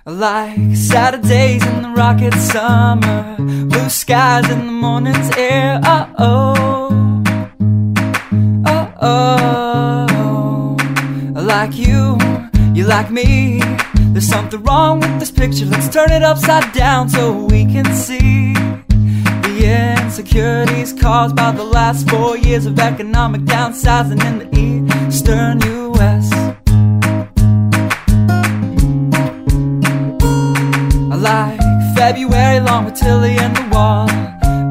Like Saturdays in the rocket summer, blue skies in the morning's air. Oh, oh, oh, oh. Like you like me. There's something wrong with this picture. Let's turn it upside down so we can see the insecurities caused by the last 4 years of economic downsizing in the eastern U.S. Like February long with Tilly and the wall,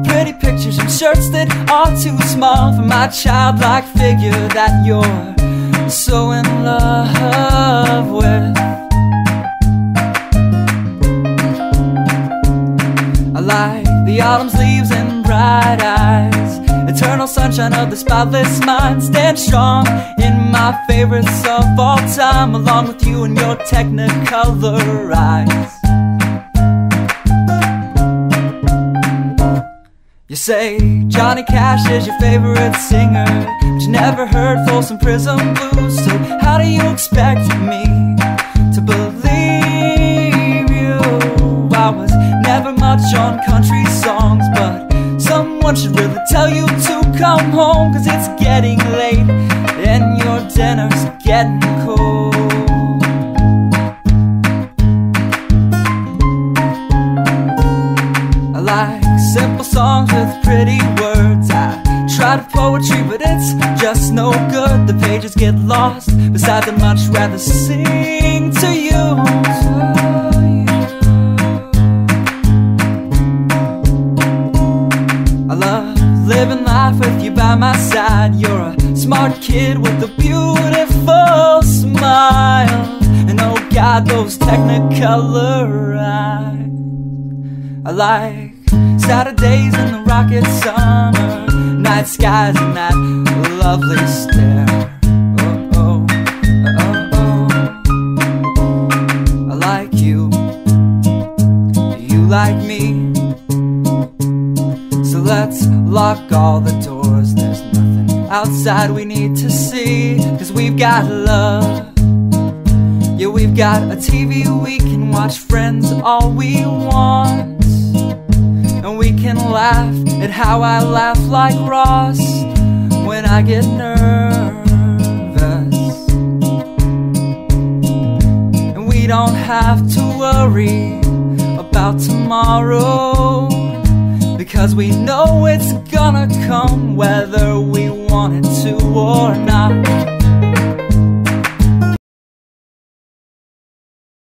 pretty pictures and shirts that are too small for my childlike figure that you're so in love with. I like the autumn's leaves and bright eyes, eternal sunshine of the spotless mind. Stand strong in my favorites of all time, along with you and your technicolor eyes. You say Johnny Cash is your favorite singer, but you never heard Folsom Prison Blues. So how do you expect me to believe you? I was never much on country songs, but someone should really tell you to come home, 'cause it's getting late and your dinner's getting cold. I like simple songs with pretty words. I try to poetry, but it's just no good. The pages get lost. Besides, I'd much rather sing to you. I love living life with you by my side. You're a smart kid with a beautiful smile, and oh God, those technicolor eyes. I like Saturdays in the rocket summer, night skies and that lovely stare. Oh, oh, oh, oh. I like you, you like me. So let's lock all the doors. There's nothing outside we need to see, 'cause we've got love. Yeah, we've got a TV we can watch, Friends all we want. And we can laugh at how I laugh like Ross when I get nervous. And we don't have to worry about tomorrow, because we know it's gonna come whether we want it to or not.